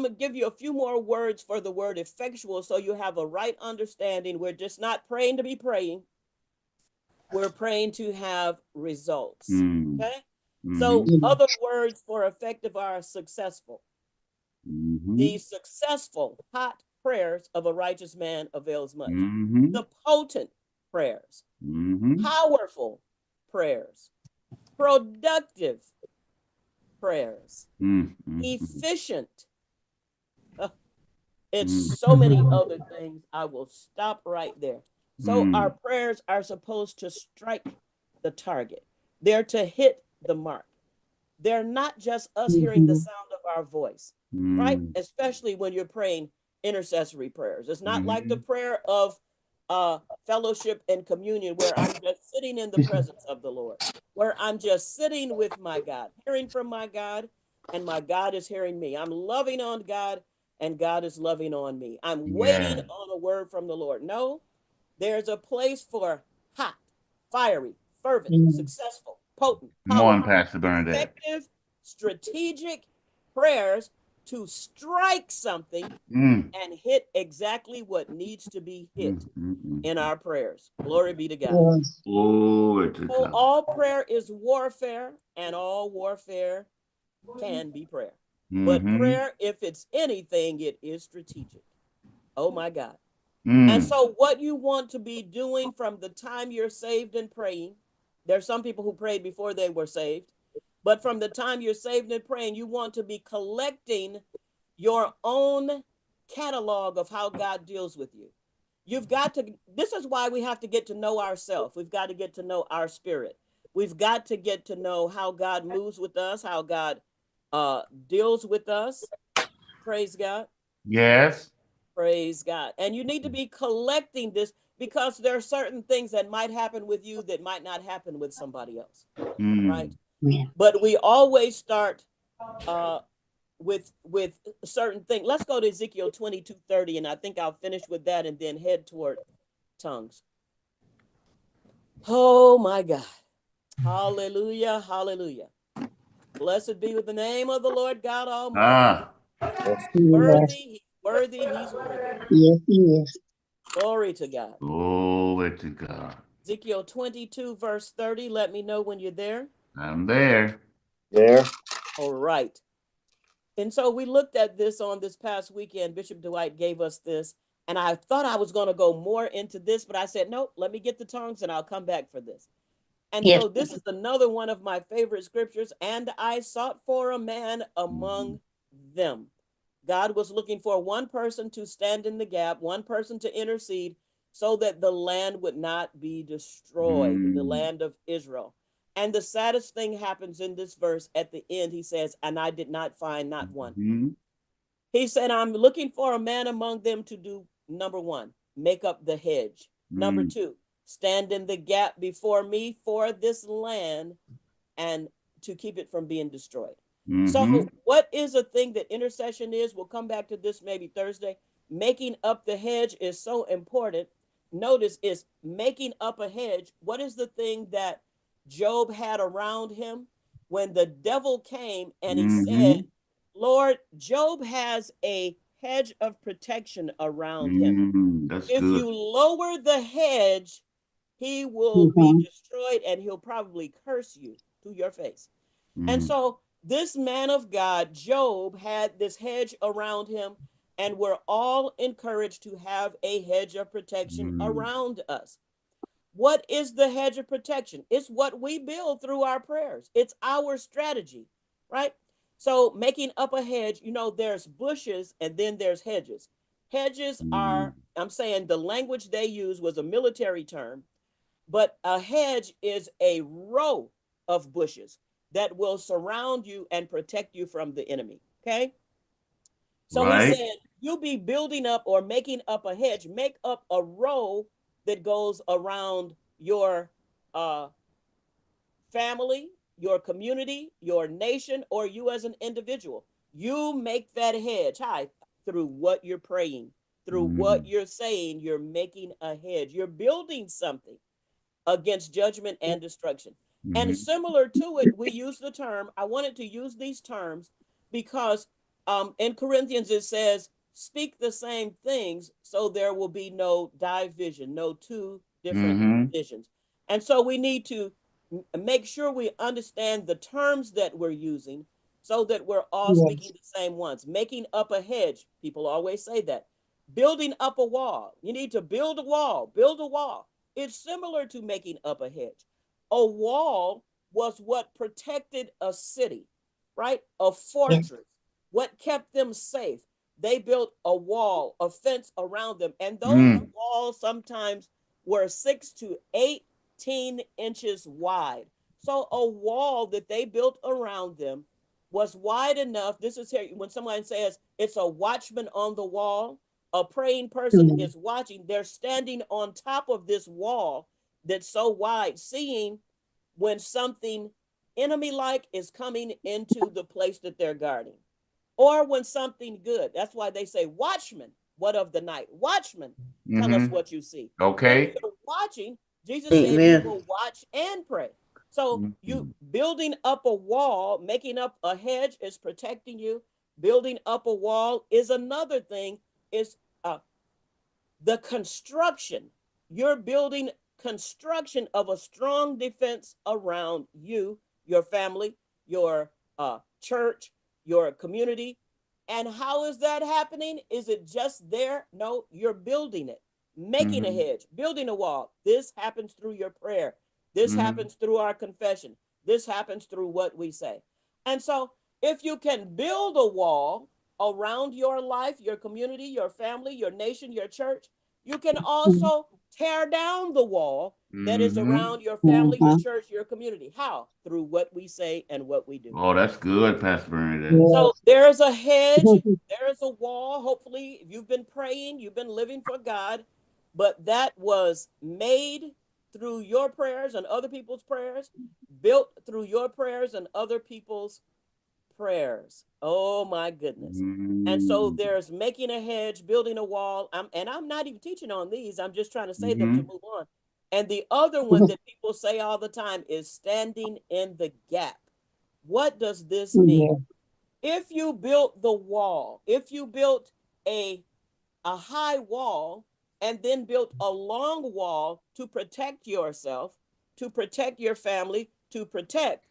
going to give you a few more words for the word effectual so you have a right understanding. We're just not praying to be praying. We're praying to have results. Okay? So other words for effective are successful. The successful, hot prayers of a righteous man avails much. The potent prayers, powerful prayers, productive prayers, efficient. It's so many other things. I will stop right there. So our prayers are supposed to strike the target. They're to hit the mark. They're not just us hearing the sound of our voice, right? Especially when you're praying intercessory prayers. It's not like the prayer of fellowship and communion where I'm just sitting in the presence of the Lord, where I'm just sitting with my God, hearing from my God, and my God is hearing me. I'm loving on God, and God is loving on me. I'm waiting on a word from the Lord. No, there's a place for hot, fiery, fervent, successful, potent, Come on, powerful, Pastor Bernadette. effective, strategic prayers to strike something and hit exactly what needs to be hit in our prayers. Glory be to God. Glory to So God. all prayer is warfare, and all warfare can be prayer. But prayer, if it's anything, it is strategic. Oh my God. And so what you want to be doing from the time you're saved and praying, there's some people who prayed before they were saved, but from the time you're saved and praying, you want to be collecting your own catalog of how God deals with you. You've got to, this is why we have to get to know ourselves. We've got to get to know our spirit. We've got to get to know how God moves with us, how God deals with us. Praise God. Yes. Praise God. And you need to be collecting this because there are certain things that might happen with you that might not happen with somebody else. Right. But we always start with certain things. Let's go to Ezekiel 22:30, and I think I'll finish with that and then head toward tongues. Oh my God. Hallelujah. Hallelujah. Blessed be with the name of the Lord God Almighty. Worthy, worthy, he's worthy. Yes, he is. Glory to God. Glory to God. Ezekiel 22, verse 30. Let me know when you're there. I'm there. There. All right. And so we looked at this on this past weekend. Bishop Dwight gave us this. And I thought I was going to go more into this, but I said, nope, let me get the tongues and I'll come back for this. And Yes. so this is another one of my favorite scriptures. And I sought for a man among them. God was looking for one person to stand in the gap, one person to intercede so that the land would not be destroyed, the land of Israel. And the saddest thing happens in this verse at the end. He says, and I did not find not one. He said, I'm looking for a man among them to do, number one, make up the hedge. Number two, stand in the gap before me for this land and to keep it from being destroyed. So what is a thing that intercession is? We'll come back to this maybe Thursday. Making up the hedge is so important. Notice is making up a hedge. What is the thing that Job had around him when the devil came and he said, Lord, Job has a hedge of protection around him. That's If good. you lower the hedge, he will be destroyed and he'll probably curse you to your face. And so this man of God, Job, had this hedge around him, and we're all encouraged to have a hedge of protection around us. What is the hedge of protection? It's what we build through our prayers. It's our strategy, right? So making up a hedge, you know, there's bushes and then there's hedges. Hedges are, I'm saying the language they use was a military term, but a hedge is a row of bushes that will surround you and protect you from the enemy. Okay. So he said, you'll be building up or making up a hedge, make up a row that goes around your family, your community, your nation, or you as an individual. You make that hedge. Hi, through what you're praying, through what you're saying, you're making a hedge. You're building something against judgment and destruction. And similar to it, we use the term, I wanted to use these terms because In Corinthians, it says, speak the same things so there will be no division, no two different Mm-hmm. visions. And so we need to make sure we understand the terms that we're using so that we're all speaking Yes. the same ones. Making up a hedge, people always say that. Building up a wall, you need to build a wall, build a wall. It's similar to making up a hedge. A wall was what protected a city, right? A Yes. fortress, what kept them safe. They built a wall, a fence around them, and those Mm. walls sometimes were 6 to 18 inches wide. So a wall that they built around them was wide enough. This is here when someone says it's a watchman on the wall, a praying person Mm-hmm. is watching. They're standing on top of this wall that's so wide, seeing when something enemy like is coming into the place that they're guarding, or when something good. That's why they say, watchman, what of the night? Watchman, tell us Mm-hmm. what you see. If Okay. you're watching, Jesus said he Amen. will watch and pray. So you Mm-hmm. building up a wall, making up a hedge is protecting you. Building up a wall is another thing. Is the construction. You're building construction of a strong defense around you, your family, your church, your community. And how is that happening? Is it just there? No, you're building it, making a Mm-hmm. hedge, building a wall. This happens through your prayer. This Mm-hmm. happens through our confession. This happens through what we say. And so, if you can build a wall around your life, your community, your family, your nation, your church, you can also tear down the wall that is Mm-hmm. around your family, your Mm-hmm. church, your community. How? Through what we say and what we do. Oh, that's good, Pastor Bernadette. So Yes. there's a hedge, there's a wall. Hopefully, if you've been praying, you've been living for God, but that was made through your prayers and other people's prayers, built through your prayers and other people's prayers. Oh my goodness. And so Mm-hmm. there's making a hedge, building a wall. And I'm not even teaching on these. I'm just trying to say them to Mm-hmm. move on. And the other one that people say all the time is standing in the gap. What does this mean? Yes. If you built the wall, if you built a a high wall and then built a long wall to protect yourself, to protect your family, to protect,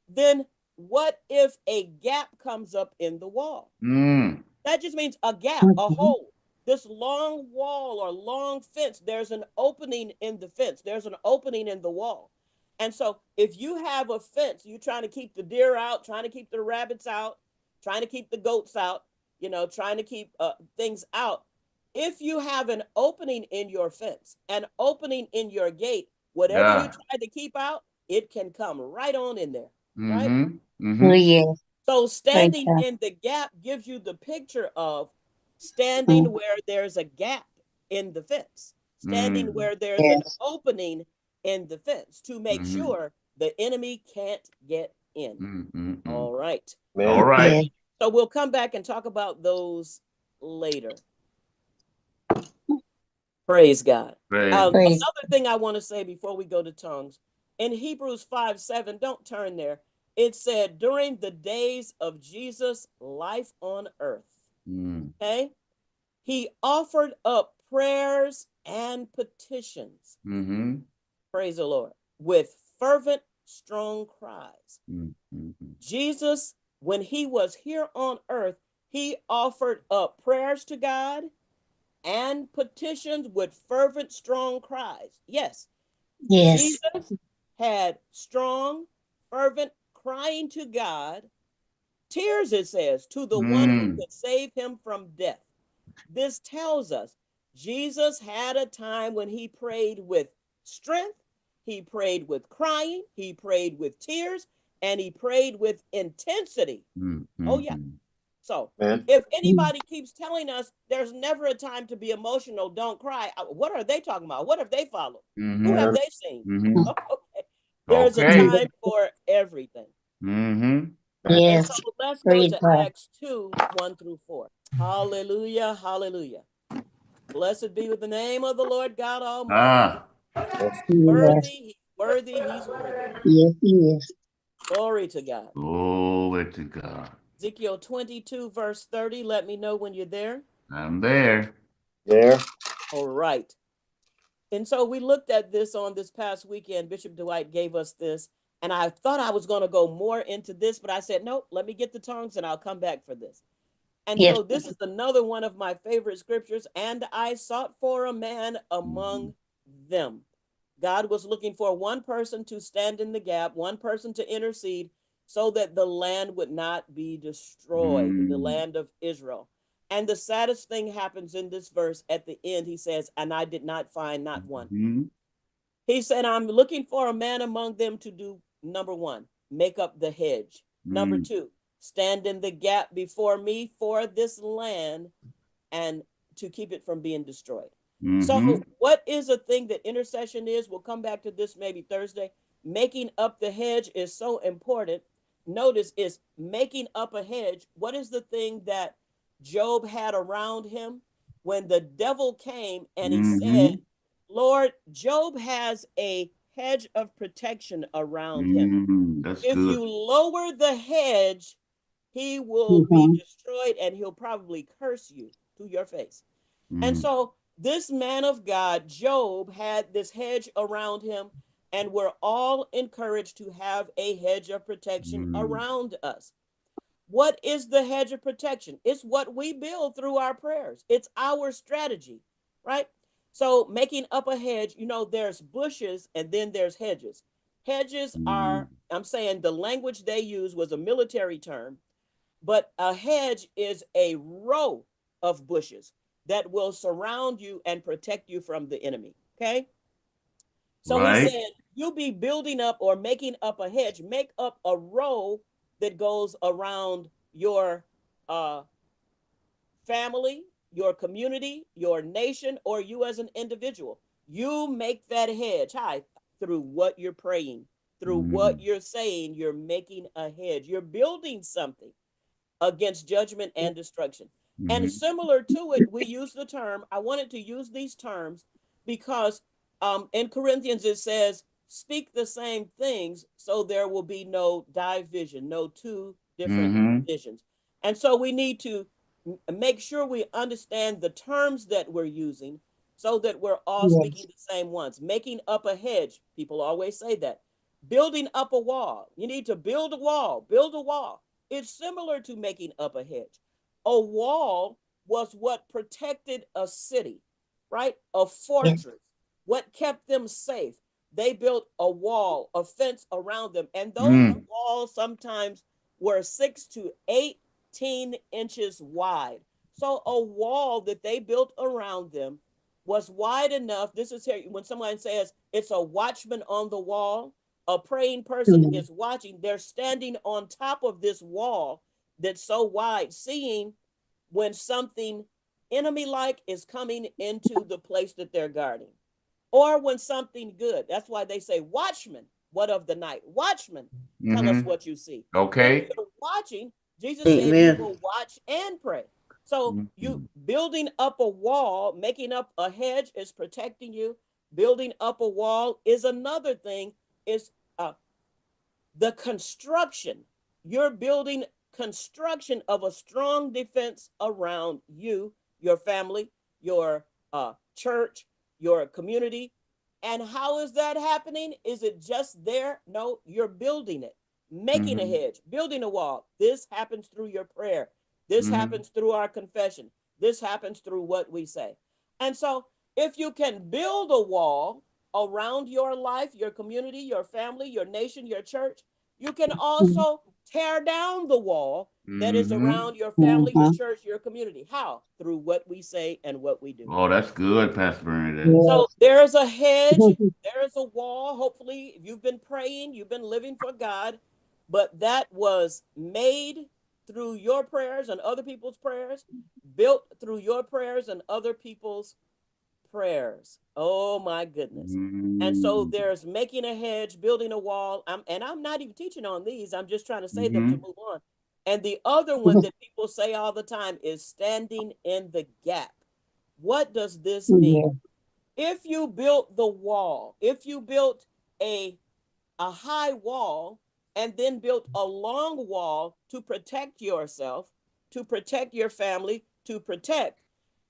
then what if a gap comes up in the wall? Mm. That just means a gap, a Mm-hmm. hole. This long wall or long fence, there's an opening in the fence, there's an opening in the wall. And so if you have a fence, you're trying to keep the deer out, trying to keep the rabbits out, trying to keep the goats out, trying to keep things out. If you have an opening in your fence, an opening in your gate, whatever you Yeah. try to keep out, it can come right on in there, right? Mm-hmm. Oh, Mm-hmm. yes. So Praise standing God. in the gap gives you the picture of standing Mm. where there's a gap in the fence, standing Mm. where there's an Yes. opening in the fence to make Mm-hmm. sure the enemy can't get in. Mm-hmm. All right. All Man. right. Yes. So we'll come back and talk about those later. Praise God. Praise. Praise. Another thing I want to say before we go to tongues, in Hebrews 5:7, don't turn there. It said, during the days of Jesus' life on earth, Mm. okay, he offered up prayers and petitions, Mm-hmm. praise the Lord, with fervent, strong cries. Mm-hmm. Jesus, when he was here on earth, he offered up prayers to God and petitions with fervent, strong cries. Yes, Yes. Jesus had strong, fervent crying to God, tears, it says, to the one who Mm. could save him from death. This tells us Jesus had a time when he prayed with strength, he prayed with crying, he prayed with tears, and he prayed with intensity. Oh, yeah. Mm-hmm. So Man. if Mm. anybody keeps telling us there's never a time to be emotional, don't cry, what are they talking about? What have they followed? Who Mm-hmm. have Man. they seen? Mm-hmm. Okay. There's a Okay. time for everything. Mm-hmm. And so Yes. let's go Praise to God. Acts 2 1 through 4. Hallelujah. Hallelujah. Blessed be with the name of the Lord God Almighty. Ah. Yes. Worthy, Yes. he's worthy, he's worthy. Yes, he is. Glory to God. Glory to God. Ezekiel 22, verse 30. Let me know when you're there. I'm there. There. All right. And so we looked at this on this past weekend. Bishop Dwight gave us this. And I thought I was going to go more into this, but I said, nope, let me get the tongues and I'll come back for this. And Yes. so this is another one of my favorite scriptures. And I sought for a man among them. God was looking for one person to stand in the gap, one person to intercede so that the land would not be destroyed, the Mm-hmm. land of Israel. And the saddest thing happens in this verse at the end. He says, and I did not find not one. He said, I'm looking for a man among them to do number one, make up the hedge. Number two, stand in the gap before me for this land and to keep it from being destroyed. Mm-hmm. So, what is a thing that intercession is? We'll come back to this maybe Thursday. Making up the hedge is so important. Notice is making up a hedge. What is the thing that Job had around him when the devil came and he Mm-hmm. said, Lord, Job has a hedge of protection around him. That's If good. you lower the hedge, he will be Mm-hmm. destroyed and he'll probably curse you to your face. And Mm-hmm. so this man of God, Job, had this hedge around him, and we're all encouraged to have a hedge of protection around us. What is the hedge of protection? It's what we build through our prayers. It's our strategy, right? So making up a hedge, there's bushes and then there's hedges. Hedges are, I'm saying the language they use was a military term, but a hedge is a row of bushes that will surround you and protect you from the enemy. Okay. So he Right. said, you be building up or making up a hedge, make up a row that goes around your uh, family, your community, your nation, or you as an individual. You make that hedge. Hi, through what you're praying, through what you're saying, you're making a hedge. You're building something against judgment and destruction. And Mm-hmm. similar to it, we use the term, I wanted to use these terms because in Corinthians it says, speak the same things so there will be no division, no two different Mm-hmm. visions. And so we need to make sure we understand the terms that we're using so that we're all speaking Yes. the same ones. Making up a hedge, people always say that. Building up a wall, you need to build a wall, build a wall. It's similar to making up a hedge. A wall was what protected a city, right? A Yes. fortress, what kept them safe. They built a wall, a fence around them, and those Mm. walls sometimes were 6 to 18 inches wide. So a wall that they built around them was wide enough. This is here when someone says it's a watchman on the wall, a praying person Mm-hmm. is watching. They're standing on top of this wall that's so wide, seeing when something enemy like is coming into the place that they're guarding, or when something good. That's why they say, Watchman, what of the night? Watchman, tell us Mm-hmm. what you see. If Okay. you're watching, Jesus said you Amen. will watch and pray. So you Mm-hmm. building up a wall, making up a hedge is protecting you. Building up a wall is another thing. Is uh, the construction. You're building construction of a strong defense around you, your family, your church, your community. And how is that happening? Is it just there? No, you're building it, making a Mm-hmm. hedge, building a wall. This happens through your prayer. This Mm-hmm. happens through our confession. This happens through what we say. And so, if you can build a wall around your life, your community, your family, your nation, your church, you can also tear down the wall that is Mm-hmm. around your family, your Mm-hmm. church, your community. How? Through what we say and what we do. Oh, that's good, Pastor Bernadette. So Yes. there is a hedge, there is a wall. Hopefully, you've been praying, you've been living for God, but that was made through your prayers and other people's prayers, built through your prayers and other people's prayers. Oh my goodness. And so Mm-hmm. there's making a hedge, building a wall. I'm not even teaching on these. I'm just trying to say them to Mm-hmm. move on. And the other one that people say all the time is standing in the gap. What does this mean? Yeah. If you built the wall, if you built a a high wall, and then built a long wall to protect yourself, to protect your family, to protect,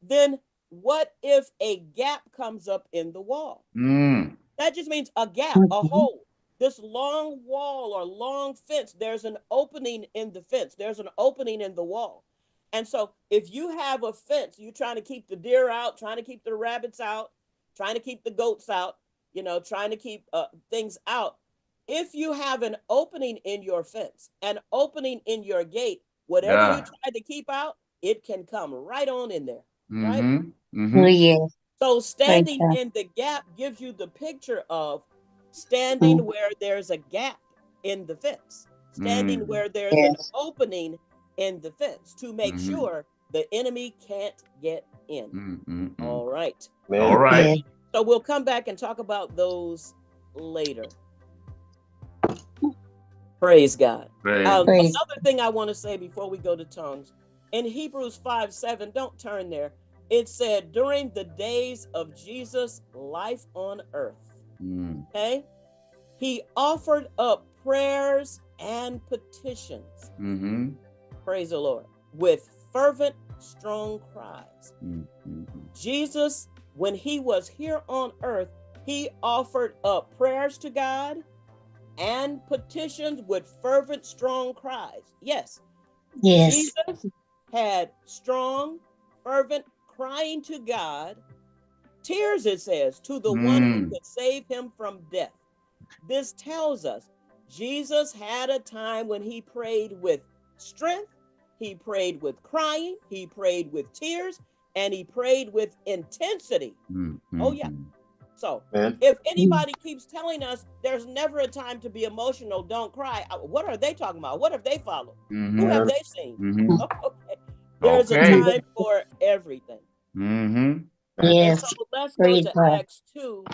then what if a gap comes up in the wall? That just means a gap, a hole. This long wall or long fence, there's an opening in the fence, there's an opening in the wall. And so if you have a fence, you're trying to keep the deer out, trying to keep the rabbits out, trying to keep the goats out, trying to keep things out. If you have an opening in your fence, an opening in your gate, whatever you try to keep out, it can come right on in there, right? Oh, yes. So Praise standing God. in the gap gives you the picture of standing where there's a gap in the fence, standing where there's an Yes. opening in the fence to make sure the enemy can't get in. All right. All right. Yes. So we'll come back and talk about those later. Praise God. Praise. Another thing I want to say before we go to tongues, in Hebrews 5:7, don't turn there. It said during the days of Jesus' life on earth, okay, he offered up prayers and petitions. Praise the Lord. With fervent, strong cries. Jesus, when he was here on earth, he offered up prayers to God and petitions with fervent, strong cries. Yes. Yes. Jesus had strong, fervent crying to God, tears, it says, to the one who could save him from death. This tells us Jesus had a time when he prayed with strength, he prayed with crying, he prayed with tears, and he prayed with intensity. Oh, yeah. So if anybody keeps telling us there's never a time to be emotional, don't cry, what are they talking about? What have they followed? Who have they seen? Okay. There's a time for everything. And Yes. so let's go Praise to God. Acts 2.